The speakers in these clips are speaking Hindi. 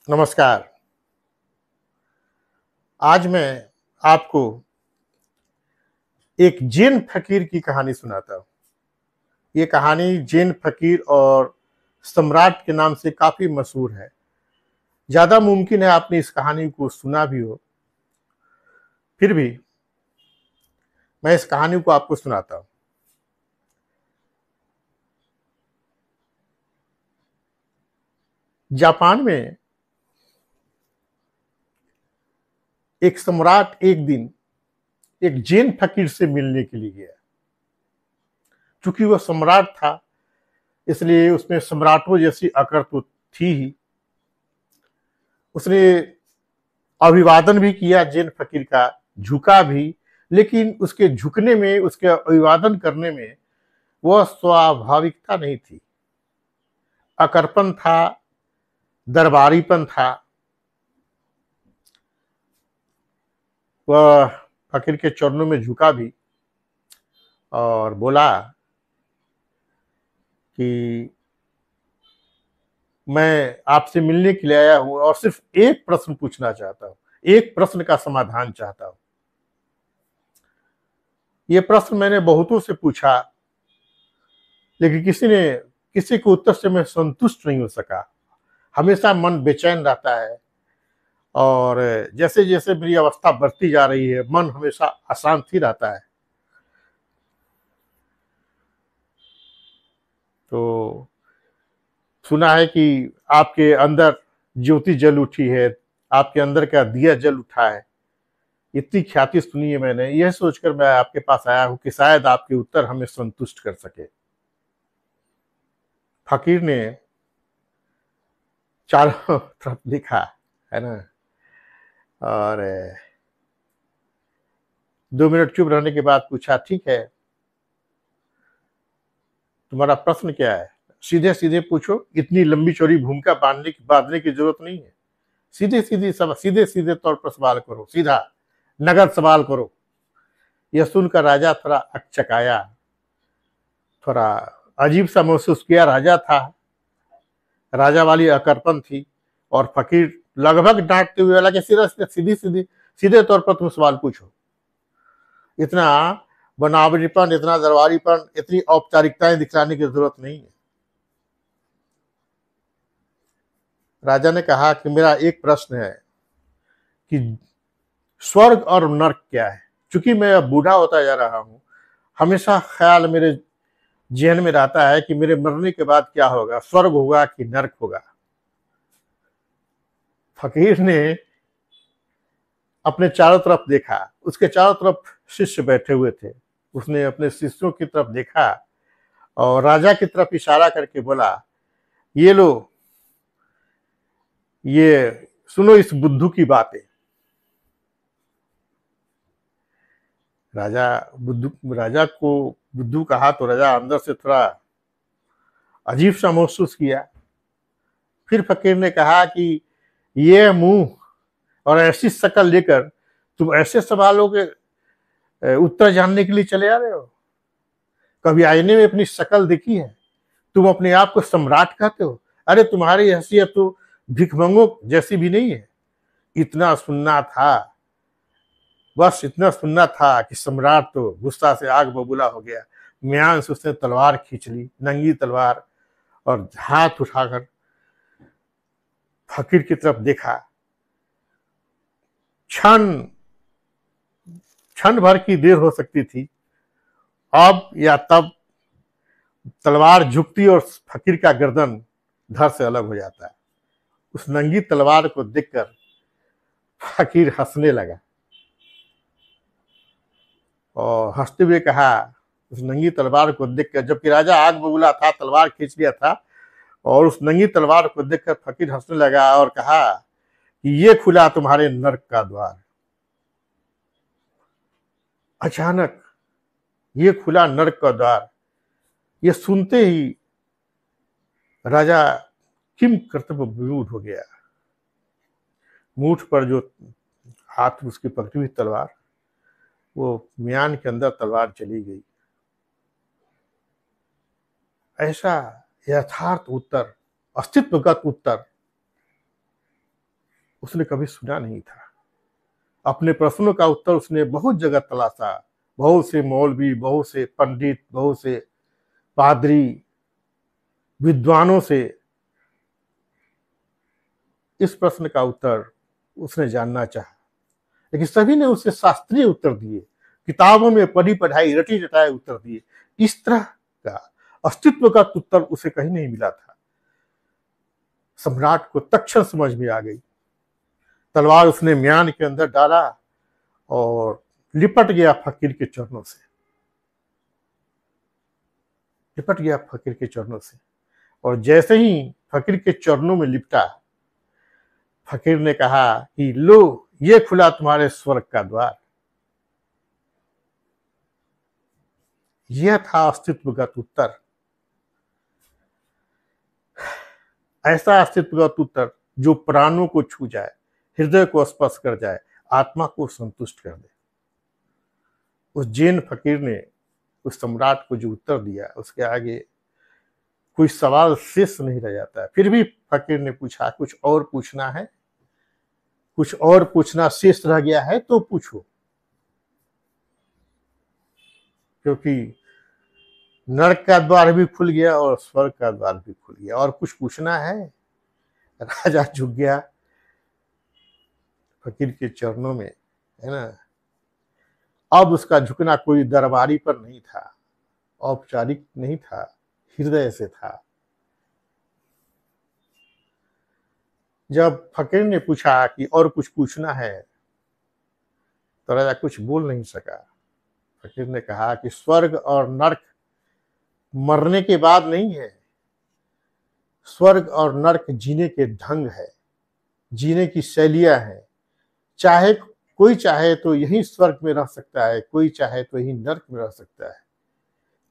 नमस्कार। आज मैं आपको एक जैन फ़कीर की कहानी सुनाता हूँ। ये कहानी जैन फ़कीर और सम्राट के नाम से काफ़ी मशहूर है। ज़्यादा मुमकिन है आपने इस कहानी को सुना भी हो। फिर भी मैं इस कहानी को आपको सुनाता हूँ। जापान में एक सम्राट एक दिन एक जैन फ़कीर से मिलने के लिए गया। चूँकि वह सम्राट था, इसलिए उसमें सम्राटों जैसी अकड़ तो थी ही। उसने अभिवादन भी किया जैन फ़कीर का, झुका भी, लेकिन उसके झुकने में, उसके अभिवादन करने में वह स्वाभाविकता नहीं थी। अकड़पन था, दरबारीपन था। वह फ़कीर के चरणों में झुका भी और बोला कि मैं आपसे मिलने के लिए आया हूँ और सिर्फ एक प्रश्न पूछना चाहता हूँ, एक प्रश्न का समाधान चाहता हूँ। ये प्रश्न मैंने बहुतों से पूछा, लेकिन किसी के उत्तर से मैं संतुष्ट नहीं हो सका। हमेशा मन बेचैन रहता है और जैसे-जैसे मेरी अवस्था बढ़ती जा रही है, मन हमेशा अशांत ही रहता है। तो सुना है कि आपके अंदर ज्योति जल उठी है, आपके अंदर का दिया जल उठा है। इतनी ख्याति सुनी है मैंने, यह सोचकर मैं आपके पास आया हूँ कि शायद आपके उत्तर हमें संतुष्ट कर सके। फ़कीर ने चारों तरफ देखा, है ना? और 2 मिनट चुप रहने के बाद पूछा, ठीक है, तुम्हारा प्रश्न क्या है? सीधे-सीधे पूछो, इतनी लंबी-चौड़ी भूमिका बाँधने की ज़रूरत नहीं है। सीधे-सीधे तौर पर सवाल करो, सीधा, नगद सवाल करो। यह सुनकर राजा थोड़ा अकचकाया, थोड़ा अजीब-सा महसूस किया। राजा था, राजा वाली अकड़पन थी और फ़कीर लगभग डाँटते हुए बोला कि सीधे तौर पर तुम सवाल पूछो। इतना बनावटीपन, इतना दरबारीपन, इतनी औपचारिकताएँ दिखाने की ज़रूरत नहीं है। राजा ने कहा कि मेरा एक प्रश्न है कि स्वर्ग और नर्क क्या है? चूँकि मैं अब बूढ़ा होता जा रहा हूँ, हमेशा ख़्याल मेरे ज़हन में रहता है कि मेरे मरने के बाद क्या होगा? स्वर्ग होगा कि नर्क होगा? फ़कीर ने अपने चारों तरफ देखा, उसके चारों तरफ शिष्य बैठे हुए थे। उसने अपने शिष्यों की तरफ देखा और राजा की तरफ इशारा करके बोला, "ये लो, ये सुनो इस बुद्धू की बातें।" राजा को बुद्धू कहा तो राजा अंदर से थोड़ा अजीब-सा महसूस किया। फिर फ़कीर ने कहा कि ये मुँह और ऐसी शक्ल लेकर तुम ऐसे सवालों के उत्तर जानने के लिए चले आ रहे हो? कभी आईने में अपनी शक्ल देखी है? तुम अपने आप को सम्राट कहते हो? अरे तुम्हारी हैसियत तो भिखमंगों जैसी भी नहीं है। इतना सुनना था, बस इतना सुनना था कि सम्राट तो गुस्सा से आग बबूला हो गया। म्यान से उसने तलवार खींच ली, नंगी तलवार, और हाथ उठाकर फ़कीर की तरफ देखा। क्षण क्षण भर की देर हो सकती थी। अब या तब तलवार झुकती और फ़कीर का गर्दन धड़ से अलग हो जाता है। उस नंगी तलवार को देखकर फ़कीर हँसने लगा और हँसते हुए कहा, उस नंगी तलवार को देखकर, जबकि राजा आग बबूला था, तलवार खींच लिया था, और उस नंगी तलवार को देखकर फ़कीर हँसने लगा और कहा कि ये खुला तुम्हारे नर्क का द्वार। अचानक ये खुला नर्क का द्वार। ये सुनते ही राजा किम कर्तव्य विमूढ़ हो गया। मूठ पर जो हाथ उसकी पकड़ी हुई तलवार, वो म्यान के अंदर तलवार चली गई। ऐसा यथार्थ उत्तर, अस्तित्वगत उत्तर उसने कभी सुना नहीं था। अपने प्रश्नों का उत्तर उसने बहुत जगह तलाशा, बहुत से मौलवी, बहुत से पंडित, बहुत से पादरी, विद्वानों से इस प्रश्न का उत्तर उसने जानना चाहा, लेकिन सभी ने उसे शास्त्रीय उत्तर दिए, किताबों में पढ़ी पढ़ाई रटी रटाए उत्तर दिए। इस तरह का अस्तित्व का उत्तर उसे कहीं नहीं मिला था। सम्राट को तत्क्षण समझ में आ गई। तलवार उसने म्यान के अंदर डाला और लिपट गया फकीर के चरणों से, लिपट गया फकीर के चरणों से। और जैसे ही फकीर के चरणों में लिपटा, फकीर ने कहा कि लो, ये खुला तुम्हारे स्वर्ग का द्वार। यह था अस्तित्वगत उत्तर। ऐसा अस्तित्वगत उत्तर जो प्राणों को छू जाए, हृदय को स्पर्श कर जाए, आत्मा को संतुष्ट कर दे। उस जैन फकीर ने उस सम्राट को जो उत्तर दिया, उसके आगे कोई सवाल शेष नहीं रह जाता। फिर भी फकीर ने पूछा, कुछ और पूछना है? कुछ और पूछना शेष रह गया है तो पूछो, क्योंकि नरक का द्वार भी खुल गया और स्वर्ग का द्वार भी खुल गया। और कुछ पूछना है? राजा झुक गया फकीर के चरणों में, है ना। अब उसका झुकना कोई दरबारी पर नहीं था, औपचारिक नहीं था, हृदय से था। जब फकीर ने पूछा कि और कुछ पूछना है, तो राजा कुछ बोल नहीं सका। फकीर ने कहा कि स्वर्ग और नरक मरने के बाद नहीं है, स्वर्ग और नरक जीने के ढंग है, जीने की शैलियां हैं। चाहे कोई चाहे तो यही स्वर्ग में रह सकता है, कोई चाहे तो यही नरक में रह सकता है,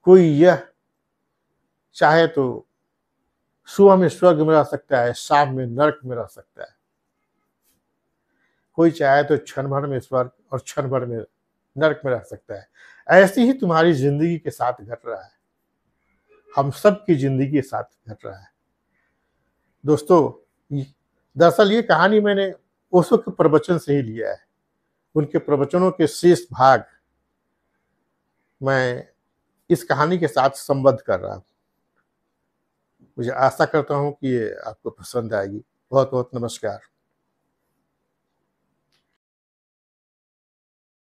कोई यह चाहे तो सुबह में स्वर्ग में रह सकता है, शाम में नरक में रह सकता है, कोई चाहे तो क्षण भर में स्वर्ग और क्षण भर में नरक में रह सकता है। ऐसी ही तुम्हारी जिंदगी के साथ घट रहा है, हम सब की जिंदगी के साथ घट रहा है। दोस्तों, दरअसल ये कहानी मैंने ओशो के प्रवचन से ही लिया है। उनके प्रवचनों के शेष भाग मैं इस कहानी के साथ संबद्ध कर रहा हूं। मुझे आशा करता हूं कि ये आपको पसंद आएगी। बहुत बहुत नमस्कार।